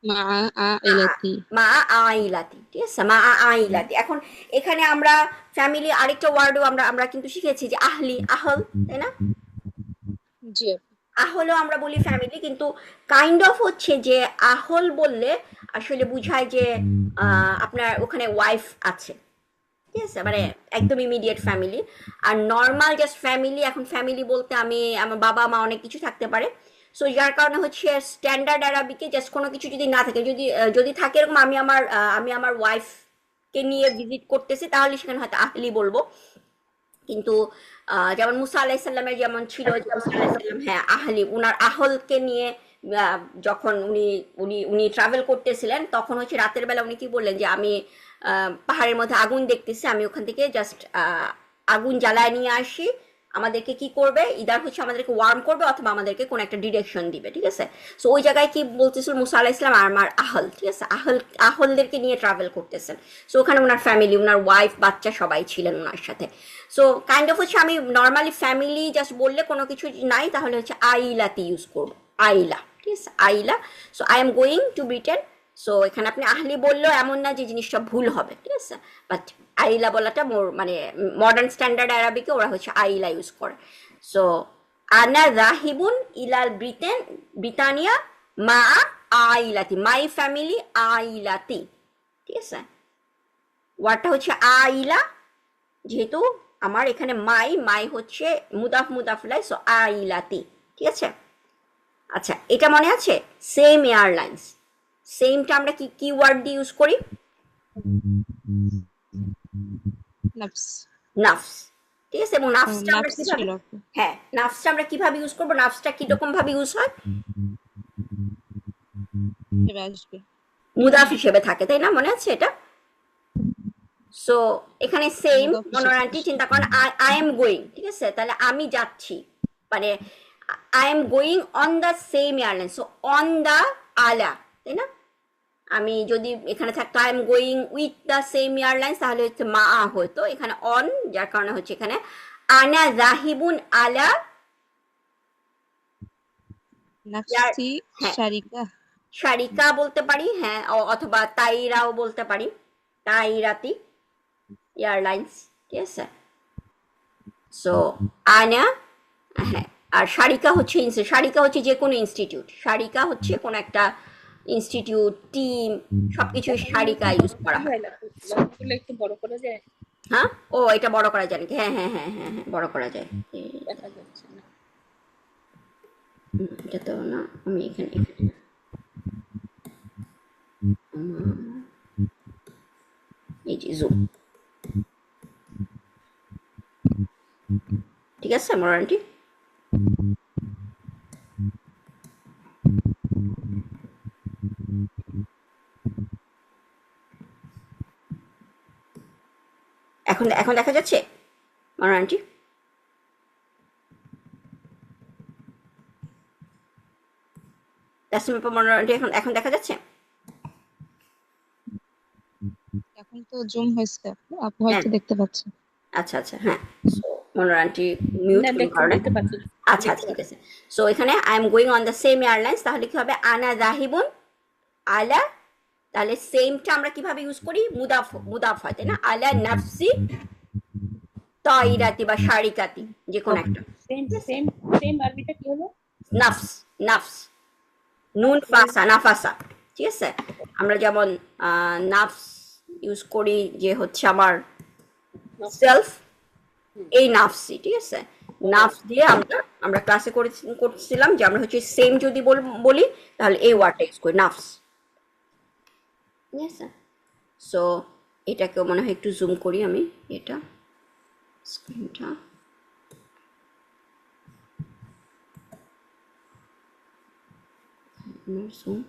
মা আইলাতি। মা আইলাতি, ঠিক আছে, মা আইলাতি। এখন এখানে আমরা ফ্যামিলি আরেকটা ওয়ার্ডও আমরা আমরা কিন্তু শিখেছি যে আহলি, আহল, তাই না? জি আপু। আহলও আমরা বলি ফ্যামিলি, কিন্তু কাইন্ড অফ হচ্ছে যে আহল বললে আসলে বুঝায় যে আপনার ওখানে ওয়াইফ আছে, ঠিক আছে, মানে একদম ইমিডিয়েট ফ্যামিলি। আর নর্মাল জাস্ট ফ্যামিলি, এখন ফ্যামিলি বলতে আমি আমার বাবা মা অনেক কিছু থাকতে পারে। সো যার কারণে হচ্ছে স্ট্যান্ডার্ড আরবিকে জাস্ট কোনো কিছু যদি না থাকে, যদি থাকে এরকম, আমি আমার ওয়াইফকে নিয়ে ভিজিট করতেছি, তাহলে সেখানে হয়তো আহলি বলবো। কিন্তু যেমন মুসা আলাইসাল্লামের যেমন ছিল যে মুসা আলাইসাল্লাম, হ্যাঁ, আহলি, উনার আহলকে নিয়ে যখন উনি উনি উনি ট্রাভেল করতেছিলেন, তখন হচ্ছে রাতের বেলা উনি কি বললেন যে আমি পাহাড়ের মধ্যে আগুন দেখতেছি, আমি ওখান থেকে জাস্ট আগুন জ্বালায় নিয়ে আসি, আমাদেরকে কি করবে, ইদার হচ্ছে আমাদেরকে ওয়ার্ন করবে অথবা আমাদেরকে কোন একটা ডিরেকশন দিবে, ঠিক আছে। সো ওই জায়গায় কি বলতেছিল মুসা আলাইহিস সালাম আর আমার আহল, ঠিক আছে, আহলদেরকে নিয়ে ট্রাভেল করতেছেন। সো ওখানে ওনার ফ্যামিলি, ওনার ওয়াইফ, বাচ্চা সবাই ছিলেন ওনার সাথে। সো কাইন্ড অফ হচ্ছে আমি নর্মালি ফ্যামিলি জাস্ট বললে কোনো কিছু নাই, তাহলে হচ্ছে আইলাতে ইউজ করবো, আইলা, ঠিক আছে, আইলা। So I am going to Britain. So এখানে আপনি আহলি বললেও এমন না যে জিনিসটা ভুল হবে, ঠিক আছে, বাট আইলা বলাটা মোর মানে মডার্ন স্ট্যান্ডার্ড আরবিকে ওরা হচ্ছে আইলা ইউজ করে। সো আনা রাহিবুন ইলাল ব্রিটানিয়া মা আইলাতি, মাই ফ্যামিলি আইলাতি, ঠিক আছে। ওয়ার্ডটা হচ্ছে আইলা, যেহেতু আমার এখানে মাই হচ্ছে মুদাফ, সো আইলাতি, ঠিক আছে। আচ্ছা, এটা মনে আছে সেম এয়ারলাইন্স, সেমটা আমরা কি ওয়ার্ড দিয়ে ইউজ করি? নাফস। নাফস, ঠিক আছে। এবং নাফসটা আমরা নাফস কিভাবে, ছিল। হ্যাঁ নাফসটা আমরা কিভাবে ইউজ করবো, নাফসটা কিরকম ভাবে ইউজ হয়? এবার আসবে মুদাফ হিসেবে থাকে, তাই না, মনে আছে এটা? সো এখানে সেম মুদাফ হিসেবে। মনোরানটি চিন্তা করেন, আই এম গোয়িং, ঠিক আছে, তাহলে আমি যাচ্ছি, মানে I am going on the same airline, so on the আলা, তাই না। আমি যদি এখানে থাকতো I am going with the same airlines, তাহলে হচ্ছে মা হতো, এখানে অন, যার কারণে হচ্ছে এখানে আনা জাহিবুন আলা নাফসি হ্যাঁ শারিকা। শারিকা বলতে পারি, হ্যাঁ, অথবা তাইরাও বলতে পারি, তাইরাতি এয়ারলাইন্স, ঠিক আছে। সো আনা, হ্যাঁ, আর শারিকা হচ্ছে যে কোনো ইনস্টিটিউট, শারিকা হচ্ছে কোন একটা ইনস্টিটিউট, টিম, সবকিছু শারিকা ইউজ করা হয়। লাস্টগুলো একটু বড় করা যায়, হ্যাঁ, ও এটা বড় করা যায় নাকি? হ্যাঁ হ্যাঁ হ্যাঁ হ্যাঁ হ্যাঁ, বড় করা যায়। দেখা যাচ্ছে না। এটা তো না, আমি এখানে এই যে জুম, ঠিক আছে মোরানটি। এখন দেখা যাচ্ছে মোরানটি? মোরানটি এখন দেখা যাচ্ছে? এখন তো জুম হয়েছে, আপু হয়তো দেখতে পাচ্ছেন। আচ্ছা আচ্ছা, হ্যাঁ। সো মোরানটি মিউট না, করার কারণে, দেখতে পাচ্ছি। আচ্ছা আচ্ছা, ঠিক আছে। সো এখানে I am going on the same airlines, তাহলে কি হবে, আনা জাহিবুন আলা, তাহলে সেমটা আমরা কিভাবে ইউজ করি, মুদাফ হয়, তাই না, আলা নাফসি তাইরাতি বা শারিকাতি, যে কোন একটা। সেম সেম সেম আরবিটা কি হলো? নাফস, নাফস, নুন ফাসা, নাফাসা, ঠিক আছে। আমরা যেমন নাফস ইউজ করি যে হচ্ছে আমার সেলফ, এই নাফসি, ঠিক আছে। নাফস দিয়ে আমরা ক্লাসে করছিলাম যে আমরা হচ্ছে সেম যদি বলি তাহলে এই ওয়ার্ডটা ইউজ করি, নাফস, ঠিক আছে। সো এটাকেও মনে হয় একটু জুম করি আমি, এটা স্ক্রিনটা, জুম,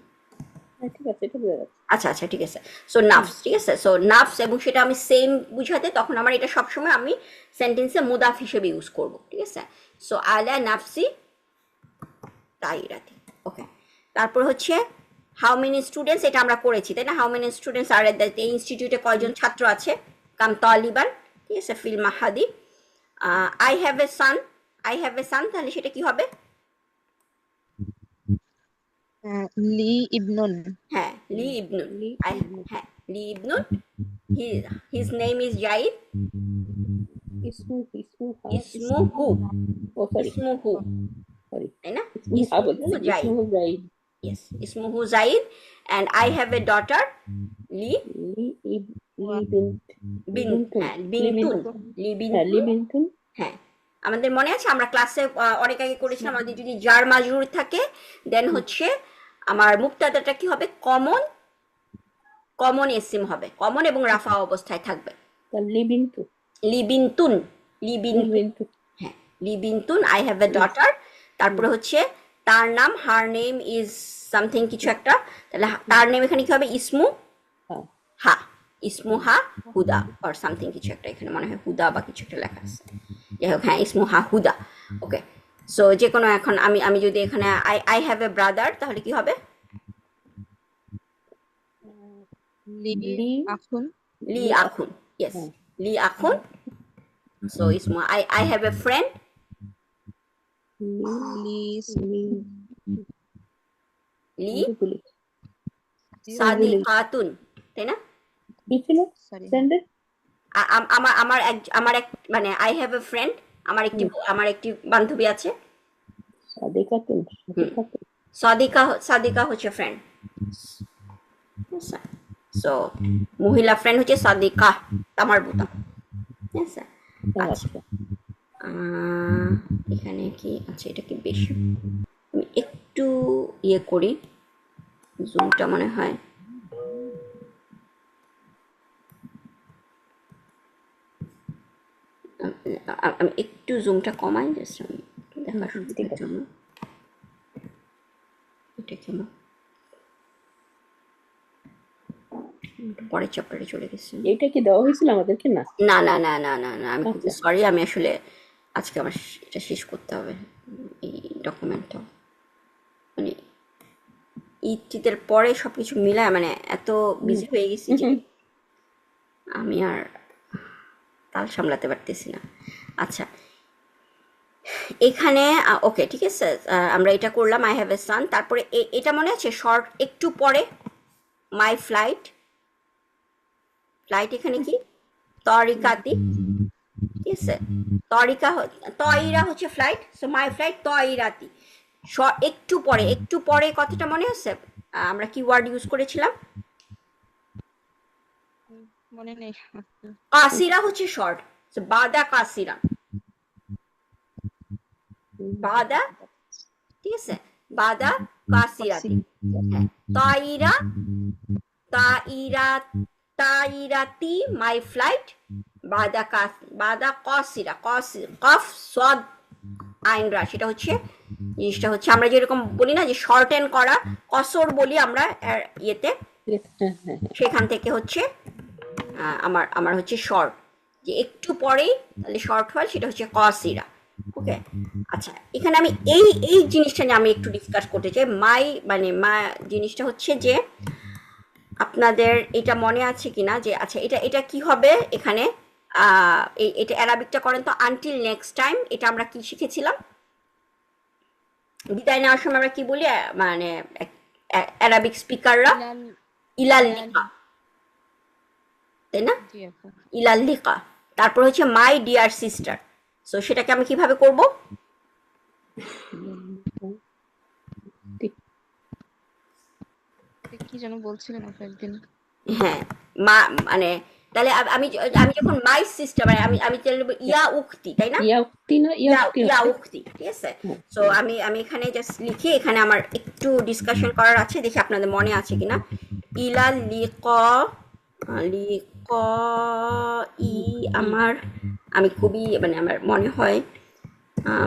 ঠিক আছে, এটা বোঝা যাচ্ছে। আচ্ছা আচ্ছা, ঠিক আছে। সো নাফস, ঠিক আছে। সো নাফস, এবং সেটা আমি সেম বুঝাতে, তখন আমার এটা সবসময় আমি সেন্টেন্সে মুদাফ হিসেবে ইউজ করব, ঠিক আছে। সো আলা নাফসি তাইরাতি, ওকে। তারপর হচ্ছে হাউ মেনি স্টুডেন্টস, এটা আমরা করেছি, তাই না। হাউ মেনি স্টুডেন্টস আর এই ইনস্টিটিউটে কয়জন ছাত্র আছে, কাম তালিবান, ঠিক আছে, ফিল মাহাদি। আই হ্যাভ এ সান, তাহলে সেটা কি হবে? লি ইবনুন। হ্যাঁ, লি ইবনুন, লি হ্যাঁ লি ইবনুন, হিজ নেম ইজ জাইদ, ইসমুহু, ও সরি ইসমুহু, সরি তাই না, বলছি, zaid, ইসমুহু zaid. yes, ইসমুহু zaid, and I have a daughter লি লি বিনত, হ্যাঁ বিনতুন, হ্যাঁ লি বিনতুন। হ্যাঁ, আমাদের মনে আছে আমরা ক্লাসে অনেক আগে করেছিলাম, আমাদের যদি জার মাজরুর থাকে দেন হচ্ছে আমার মুক্তাদাটা কি হবে, কমন এসিম হবে, কমন এবং রাফা অবস্থায় থাকবে, লি বিনতু, লিবিনতুন, বিনতু। হ্যাঁ লিবিনতুন, আই হ্যাভ এ ডটার, তারপরে হচ্ছে তার নাম, হার নেম ইজ সামথিং কিছু একটা, তাহলে তার নেম এখানে কি হবে, ইসমু হ্যাঁ হা, ইসমু হা হুদা অর সামথিং কিছু একটা, এখানে মনে হয় হুদা বা কিছু একটা লেখা আছে, যাই হোক, হ্যাঁ, ইসমুহা হুদা। ওকে, সো যে কোনো এখন আমি আমি যদি এখানে I I have A brother, তাহলে কি হবে? লি লি আখুন, লি লি আখুন, ইয়েস, হ্যাঁ লি আখুন। সো ইসমুহা আই হ্যাভ এ ফ্রেন্ড, লি লি লি লি আমি ভুলি ভুলি সাদিকাতুন, তাই না? কি ছিল সরি, সেন্টেন্স আমার এক মানে আই হ্যাভ এ ফ্রেন্ড, আমার একটি বান্ধবী আছে। সাদিকাতুন হুম, সাদিকাতুন সাদিকা, সাদিকা হচ্ছে ফ্রেন্ড। সো মহিলা ফ্রেন্ড হচ্ছে সাদিকা, তামার বুতা। আচ্ছা, আচ্ছা, আচ্ছা আহ, এখানে কি আচ্ছা, এটা কি বেশি, আমি একটু ইয়ে করি, জুমটা মনে হয় আমি একটু জুমটা কমাই, জাস্ট আমি দেখার ঠিক সুবিধার আছে জন্য। এটা কেমন, পরের চ্যাপ্টারে চলে গেছে। এইটা কি দেওয়া হয়েছিল আমাদেরকে না না না না না না না, আমি খুবই আচ্ছা সরি, আমি আসলে আজকে আমার এটা শেষ করতে হবে, এই ডকুমেন্টটা। মানে ঈদের পরে সবকিছু মিলায় মানে এত বিজি হয়ে গেছি যে আমি আর তাল সামলাতে পারতেছি না। আচ্ছা, এখানে ওকে, ঠিক আছে, আমরা এটা করলাম, আই হ্যাভ এ সান। তারপরে এটা মনে আছে শর্ট একটু পরে, মাই ফ্লাইট, ফ্লাইট এখানে কি তরিকাতি, ঠিক আছে, তরিকা তয়রা হচ্ছে ফ্লাইট, সো মাই ফ্লাইট তয়রাতি। একটু পরে, একটু পরে কথাটা মনে আছে? আমরা কি ওয়ার্ড ইউজ করেছিলাম? মনে নেই। কাসিরা হচ্ছে শর্ট, বাদা কাসিরা, বাদা, ঠিক আছে, বাদা কাসিরাতি। হ্যাঁ, তাইরা, তাইরা, তাইরাতি মাই ফ্লাইট, বাদা কাসিরা, কফ সদ আইনরা, সেটা হচ্ছে জিনিসটা হচ্ছে আমরা যেরকম বলি না যে শর্ট এন্ড করা, কসর বলি আমরা ইয়েতে, হ্যাঁ হ্যাঁ সেখান থেকে হচ্ছে আমার আমার হচ্ছে শর্ট, যে একটু পরেই তাহলে শর্ট হয়, সেটা হচ্ছে কসিরা। ওকে, আচ্ছা, এখানে আমি এই এই জিনিসটা নিয়ে আমি একটু ডিসকাস করতে চাই। মানে জিনিসটা হচ্ছে যে আপনাদের এটা মনে আছে কিনা যে আচ্ছা এটা এটা কি হবে এখানে, এটা অ্যারাবিকটা করেন তো, আনটিল নেক্সট টাইম, এটা আমরা কি শিখেছিলাম বিদায় নেওয়ার সময়? আমরা কি বলি মানে অ্যারাবিক স্পিকাররা ইলাল ইলাল ইলাল লিকা, তাই না? জি আপু, ইলাল লিকা। তারপর হচ্ছে মাই ডিয়ার সিস্টার, সো সেটাকে আমি কিভাবে করব? কি যেন বলছিলেন আপু একদিন। হ্যাঁ, মা মানে তাহলে আমি আমি যখন মাই সিস্টার মানে আমি আমি তাহলে বলবো, ইয়া উক্তি, তাই না? ইয়া উক্তি না ইয়া উক্তি ইয়া হচ্ছে উক্তি, ঠিক আছে। হ্যাঁ, সো আমি এখানে জাস্ট লিখি, এখানে আমার একটু ডিসকাশন করার আছে, দেখি আপনাদের মনে আছে কিনা। ইলা লিক, লিক ই, আমার আমি খুবই মানে আমার মনে হয়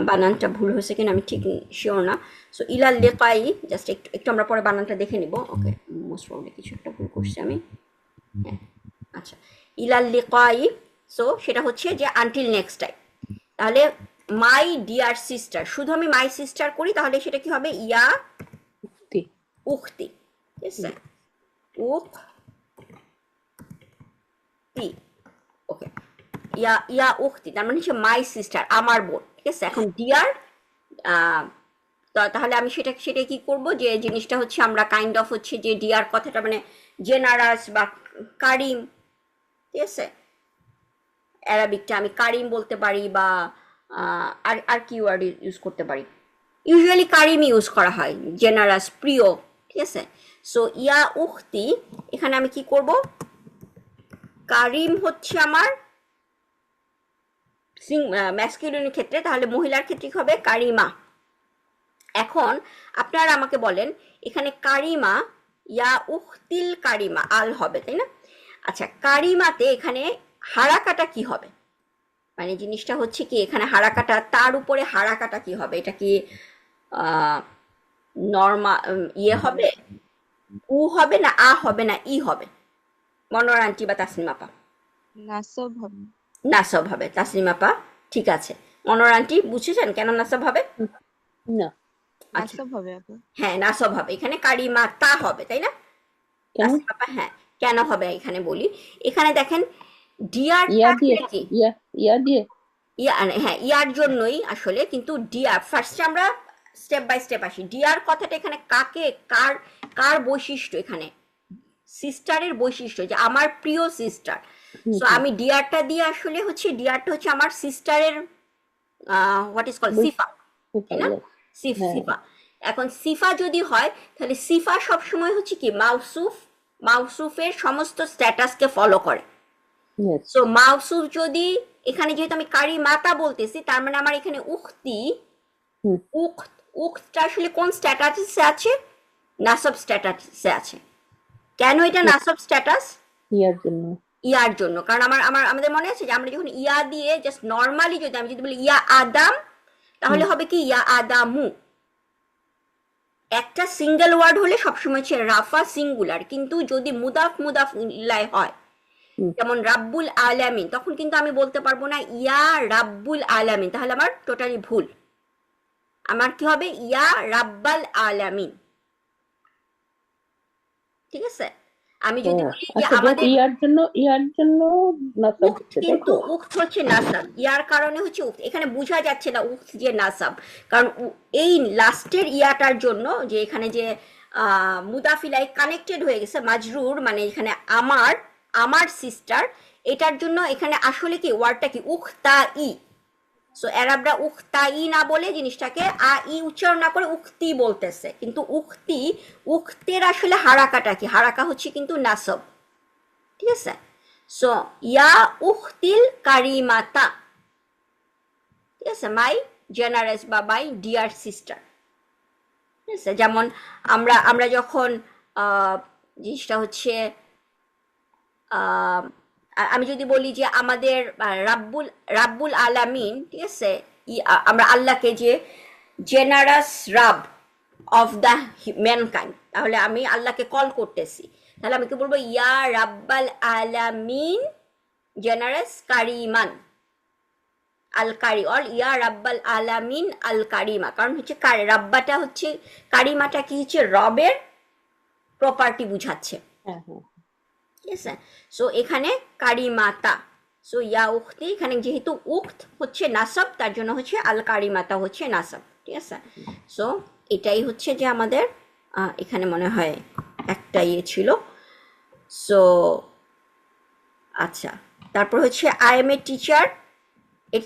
বানানটা ভুল হয়েছে কিনা আমি ঠিক শিওর না। সো ইলা লিকাই, জাস্ট একটু একটু আমরা পরে বানানটা দেখে নিব। ওকে, মোস্ট প্রবলি কিছু একটা ভুল করছি আমি। হ্যাঁ, আচ্ছা, ইলাল লিকাই, সো সেটা হচ্ছে যে আনটিল নেক্সট টাইম। তাহলে মাই ডিয়ার সিস্টার, শুধু আমি মাই সিস্টার করি তাহলে সেটা কি হবে? ইয়া উক্তি উক্তি, ঠিক আছে, উক্তি। ওকে, ইয়া ইয়া উক্তি, তার মানে হচ্ছে মাই সিস্টার, আমার বোন, ঠিক আছে। এখন ডিয়ার, তাহলে আমি সেটা কি করব, যে জিনিসটা হচ্ছে আমরা কাইন্ড অফ হচ্ছে যে ডিয়ার কথাটা মানে জেনারাস বা কারিম, ঠিক আছে, অ্যারাবিকটা আমি কারিম বলতে পারি, বা আর আর কি ওয়ার্ড ইউজ করতে পারি? ইউজুয়ালি কারিম ইউজ করা হয়, জেনারাস, প্রিয়, ঠিক আছে। সো ইয়া উখতি, এখানে আমি কি করব? কারিম হচ্ছে আমার ম্যাসকিউলিনের ক্ষেত্রে, তাহলে মহিলার ক্ষেত্রে কি হবে? কারিমা। এখন আপনারা আমাকে বলেন, এখানে কারিমা, ইয়া উখতিল কারিমা, আল হবে, তাই না? আচ্ছা, কারিমাতে এখানে হারাকাটা কি হবে? মানে জিনিসটা হচ্ছে কি, এখানে হারাকাটা, তার উপরে হারাকাটা কি হবে? এটা কি নর্মাল ইয়ে হবে, উ হবে না আ হবে না ই হবে? মনোয়ার আন্টি বা তাসনিম আপা? নাসব হবে। নাসব হবে। তাসনিম আপা? ঠিক আছে। মনোর আন্টি বুঝেছেন কেন নাসব হবে? হুম, না আচ্ছা, নাসব হবে আপু। হ্যাঁ নাসব হবে, এখানে কারিমা তা হবে তাই না? কেন? আচ্ছা বাবা, হ্যাঁ কেন হবে এখানে বলি। এখানে দেখেন ডিয়ারটা ইয়া দিয়ে, আসলে কি, ইয়া ইয়া দিয়ে। হ্যাঁ ইয়ার জন্যই আসলে, কিন্তু ডিয়ার ফার্স্টে আমরা স্টেপ বাই স্টেপ আসি। ডিয়ার কথাটা এখানে কাকে, কার, কার বৈশিষ্ট্য, এখানে সিস্টারের বৈশিষ্ট্য, যে আমার প্রিয় সিস্টার। হুম সো হুম আমি ডিয়ারটা দিয়ে আসলে হচ্ছে, ডিয়ারটা হচ্ছে আমার সিস্টারের হোয়াট ইজ কল বুঝ সিফা, তাই না? বুঝতে হ্যাঁ সিফা। এখন সিফা যদি হয় তাহলে সিফা সবসময় হচ্ছে কি মাউসুফ, মাউসুফের সমস্ত স্ট্যাটাসকে ফলো করে। ইয়েস সো মাউসুফ যদি, এখানে যেহেতু আমি কারি মাতা বলতেছি, তার মানে আমার এখানে উখতি, হুম উখত, উখতটা আসলে কোন স্ট্যাটাসে আছে? নাসব স্ট্যাটাসে আছে। কেন এটা নাসব স্ট্যাটাস? ইয়ার জন্য ইয়ার জন্য, কারণ আমাদের মনে আছে যে আমরা যখন ইয়া দিয়ে জাস্ট নর্মালি, যদি আমি যদি বলি ইয়া আদাম, হুম তাহলে হবে কি ইয়া আদামু। একটা সিঙ্গেল ওয়ার্ড হলে সবসময় হচ্ছে রাফা সিঙ্গুলার, কিন্তু যদি মুদাফ মুদাফ ইলাইহি হয়, হুম যেমন রাব্বুল আলামিন, তখন কিন্তু আমি বলতে পারবো না ইয়া রাব্বুল আলামিন, তাহলে আমার টোটালি ভুল। আমার কি হবে? ইয়া রাব্বাল আলামিন। ঠিক আছে? আমি ও যদি বলি যে আচ্ছা, আমাদের ইয়ার জন্য নাসব উক্ত, হচ্ছে তাই কিন্তু তো? উক্ত হচ্ছে নাসাব, ইয়ার কারণে হচ্ছে উক্ত, এখানে বোঝা যাচ্ছে না উক্ত যে নাসাব, কারণ এই লাস্টের ইয়াটার জন্য, যে এখানে যে মুদাফিলাই কানেক্টেড হয়ে গেছে মাজরুর, মানে এখানে আমার, আমার সিস্টার, এটার জন্য এখানে আসলে কি ওয়ার্ডটা কি উখতা ই। সো এরাবরা উখতাই না বলে জিনিসটাকে আ ই উচ্চারণ না করে উক্তি বলতেছে, কিন্তু উক্তি, উক্তের আসলে হারাকাটা কি, হারাকা হচ্ছে কিন্তু নাসব। ঠিক আছে? সো ইয়া উখতিল কারিমাতা, ঠিক আছে, মাই জেনারেস বা মাই ডিয়ার সিস্টার। ঠিক আছে? যেমন আমরা আমরা যখন জিনিসটা হচ্ছে আহ, আমি যদি বলি যে আমাদের রাব্বুল, রাব্বুল আলামিন, ঠিক আছে, আমরা আল্লাহকে যে জেনারাস রাব অফ দ্য ম্যানকাইন্ড, তাহলে আমি আল্লাহকে কল করতেছি, তাহলে আমি কি বলবো? ইয়া রাব্বাল আলামিন জেনারাস কারিমান আল কারি, অর ইয়া রাব্বাল আলামিন আল কারিমা। কারণ হচ্ছে রাব্বাটা হচ্ছে, কারিমাটা কি হচ্ছে রবের প্রপার্টি বুঝাচ্ছে। হ্যাঁ হ্যাঁ ঠিক আছে? সো এখানে কারিমাতা, সো ইয়া উক্তি, এখানে যেহেতু উক্ত হচ্ছে নাসব, তার জন্য হচ্ছে আল কারিমাতা হচ্ছে নাসব। ঠিক আছে? সো এটাই হচ্ছে যে আমাদের এখানে মনে হয় একটা ইয়ে ছিল। সো আচ্ছা, তারপর হচ্ছে আই এম এ টিচার,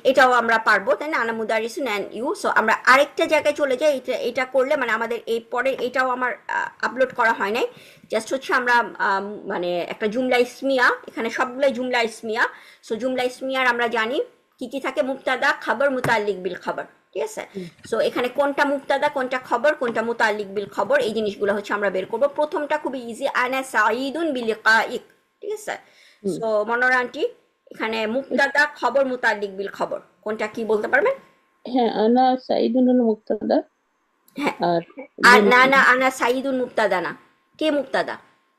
এটাও আমরা পারবো তাই না? আনা মুদারিসুন অ্যান্ড ইউ। সো আমরা আরেকটা জায়গায় চলে যাই, এটা এটা করলে মানে আমাদের এই পরে, এটাও আমার আপলোড করা হয় নাই, জাস্ট হচ্ছে আমরা মানে একটা জুমলা ইসমিয়া, এখানে সবগুলোই জুমলা ইসমিয়া। সো জুমলা ইসমিয়ার আমরা জানি কি কি থাকে, মুবতাদা খবর মুতাল্লিক বিল খবর। ঠিক আছে? সো এখানে কোনটা মুবতাদা, কোনটা খবর, কোনটা মুতাল্লিক বিল খবর, এই জিনিসগুলো হচ্ছে আমরা বের করবো। প্রথমটা খুবই ইজি, আনা সাঈদুন বিলিকাইক। ঠিক আছে? হুম সো মনোরা আন্টি, এখানে মুবতাদা খবর মুতাল্লিক বিল খবর, কোনটা কি বলতে পারবেন? হ্যাঁ, আনা সাইদুন হলো মুক্তাদা। হ্যাঁ, আর আর বিল না না, আনা সাইদুন মুবতাদা না, কে মুবতাদা?